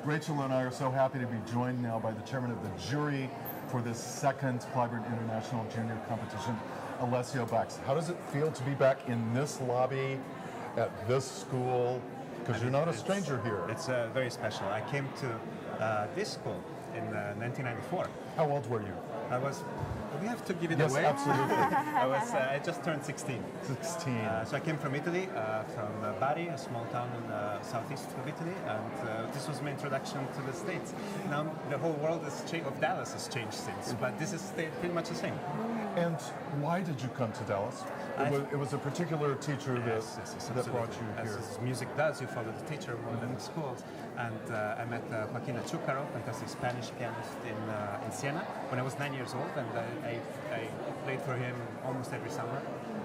Rachel and I are so happy to be joined now by the chairman of the jury for this second Cliburn International Junior Competition, Alessio. How does it feel to be back in this lobby at this school? Because you're not a stranger here. It's very special. I came to this school in 1994. How old were you? I was. We have to give it yes, away. Absolutely. I just turned 16. 16. So I came from Italy, from Bari, a small town in the southeast of Italy, and this was my introduction to the States. Now the whole world of Dallas has changed since, but this is pretty much the same. And why did you come to Dallas? It was a particular teacher that brought you here. As music does, you follow the teacher more than the schools. And I met Joaquin Achucaro, fantastic Spanish pianist in Siena, when I was 9 years old, and I played for him almost every summer.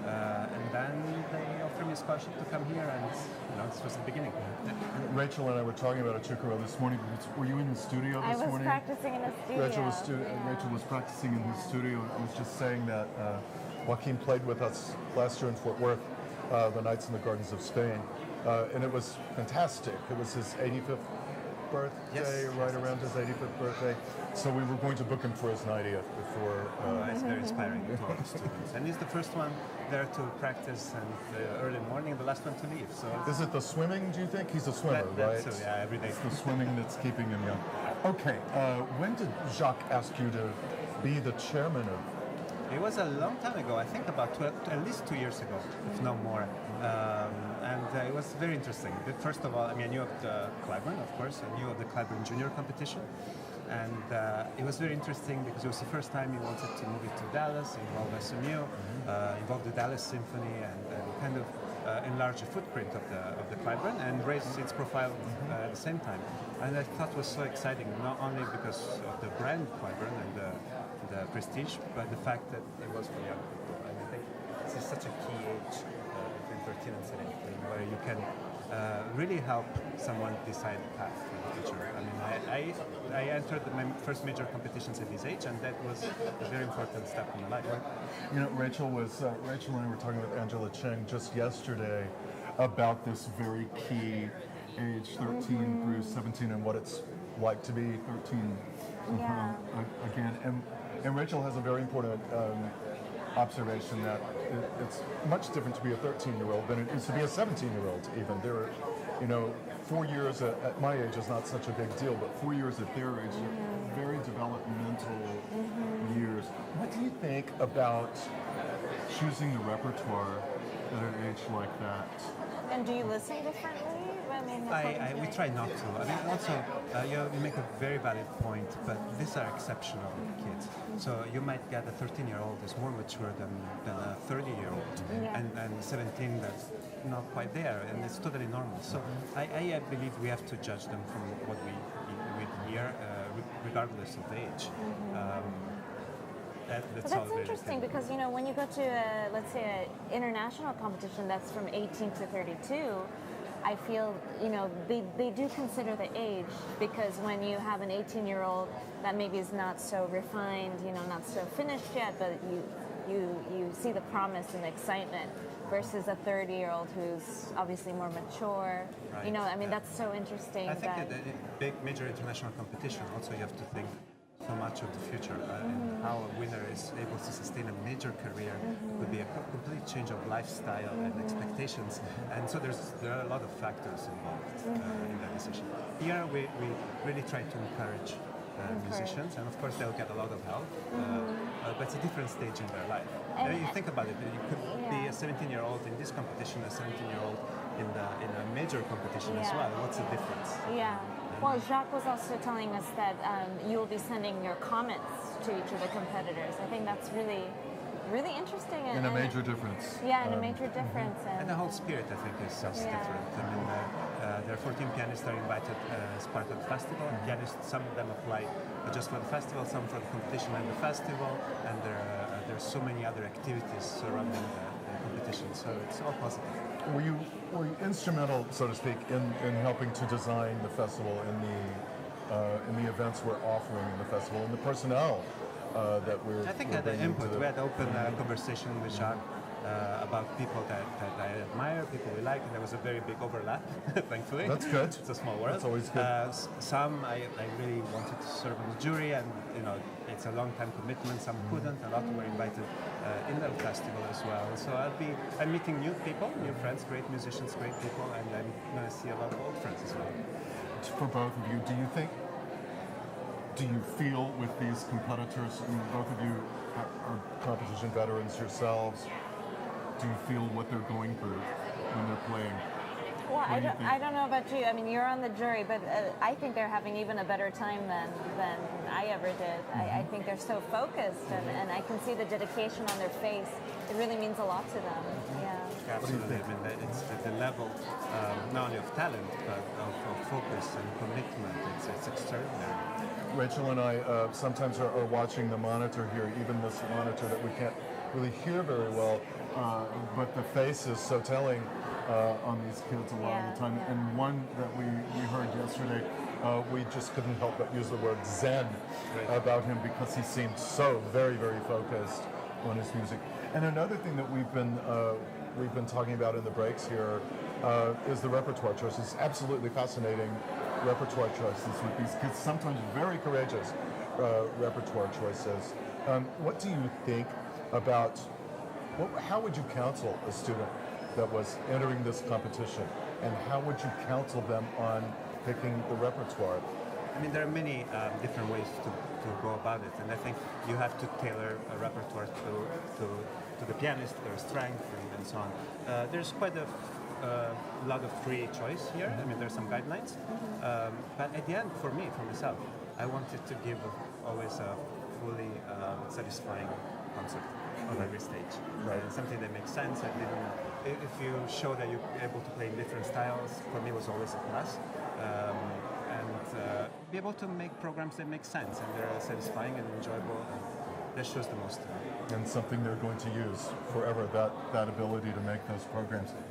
And then they offered me a scholarship to come here, and this was the beginning. Rachel and I were talking about Achucaro this morning. Were you in the studio this morning? I was practicing in the studio. Rachel was practicing in his studio. I was just saying that Joaquin played with us last year in Fort Worth, the Nights in the Gardens of Spain, and it was fantastic. It was his 85th birthday, around his 85th birthday. So we were going to book him for his 90th before. It's very inspiring to all the students. And he's the first one there to practice and early morning, the last one to leave. So is it the swimming, do you think? He's a swimmer, right? So, yeah, every day. It's the swimming that's keeping him young. Okay, when did Jacques ask you to be the chairman of? It was a long time ago, I think about at least 2 years ago, if not more. And it was very interesting. First of all, I knew of the Cliburn, of course. I knew of the Cliburn Junior Competition. And it was very interesting because it was the first time he wanted to move it to Dallas, involve SMU, involve the Dallas Symphony, and kind of enlarge the footprint of the Cliburn and raise its profile at the same time. And I thought it was so exciting, not only because of the brand Cliburn and the prestige, but the fact that it was for young people. And I think this is such a key age, between 13 and 17, where you can really help someone decide the path for the future. I entered my first major competitions at this age, and that was a very important step in my life. Rachel and I were talking with Angela Cheng just yesterday about this very key age, 13 through 17, and what it's like to be 13 again. And Rachel has a very important observation that it's much different to be a 13-year-old than it is to be a 17-year-old even. There are, 4 years at my age is not such a big deal, but 4 years at their age are very developmental years. What do you think about choosing the repertoire at an age like that? And do you listen differently? We try not to. Also, you make a very valid point, but these are exceptional kids. So you might get a 13-year-old who's more mature than a 30-year-old, and 17 that's not quite there, and it's totally normal. So I believe we have to judge them from what we hear, regardless of the age. That's interesting because when you go to let's say an international competition that's from 18 to 32, I feel they do consider the age, because when you have an 18-year-old that maybe is not so refined, not so finished yet, but you see the promise and the excitement, versus a 30-year-old who's obviously more mature. Right. That's so interesting. I think that in big major international competition also you have to think so much of the future, and how a winner is able to sustain a major career would be a complete change of lifestyle and expectations, and so there are a lot of factors involved in that decision. Here we really try to encourage musicians, and of course they'll get a lot of help, but it's a different stage in their life. You think about it, you could be a 17-year-old in this competition, a 17-year-old in a major competition as well. What's the difference? Yeah. Well, Jacques was also telling us that you will be sending your comments to each of the competitors. I think that's really, really interesting. And a major difference. Yeah, and a major difference. And the whole spirit, I think, is different. There are 14 pianists that are invited as part of the festival. Pianists, some of them apply just for the festival, some for the competition and the festival, and there are so many other activities surrounding the competition, so it's all positive. Were you instrumental, so to speak, in helping to design the festival, in the events we're offering in the festival, and the personnel that we're? I think at the input, we had open conversation with Jacques about people that I admire, people we like, and there was a very big overlap, thankfully. That's good. It's a small world. That's always good. Some I really wanted to serve on the jury, and it's a long time commitment. Some couldn't. A lot were invited in the festival as well. So I'm meeting new people, new friends, great musicians, great people, and I'm going to see a lot of old friends as well. For both of you, do you feel with these competitors, I mean, both of you are competition veterans yourselves, do you feel what they're going through when they're playing? Well, I don't know about you. I mean, you're on the jury, but I think they're having even a better time than I ever did. I think they're so focused, and I can see the dedication on their face. It really means a lot to them. Yeah. Absolutely. I mean, it's the level not only of talent, but of focus and commitment. It's extraordinary. Rachel and I sometimes are watching the monitor here, even this monitor that we can't really hear very well, but the face is so telling on these kids a lot of the time. Yeah. And one that we heard yesterday, we just couldn't help but use the word zen about him because he seemed so very, very focused on his music. And another thing that we've been talking about in the breaks here is the repertoire choices. Absolutely fascinating repertoire choices with these kids, sometimes very courageous repertoire choices. What do you think about, how would you counsel a student that was entering this competition, and how would you counsel them on picking the repertoire? I mean, there are many different ways to go about it, and I think you have to tailor a repertoire to the pianist, their strength, and so on. There's quite a lot of free choice here. I mean, there's some guidelines, but at the end, for myself, I wanted to give always a fully satisfying concert on every stage. Something that makes sense. If you show that you're able to play in different styles, for me was always a plus. And be able to make programs that make sense and they're satisfying and enjoyable. And that shows the most. And something they're going to use forever, that ability to make those programs.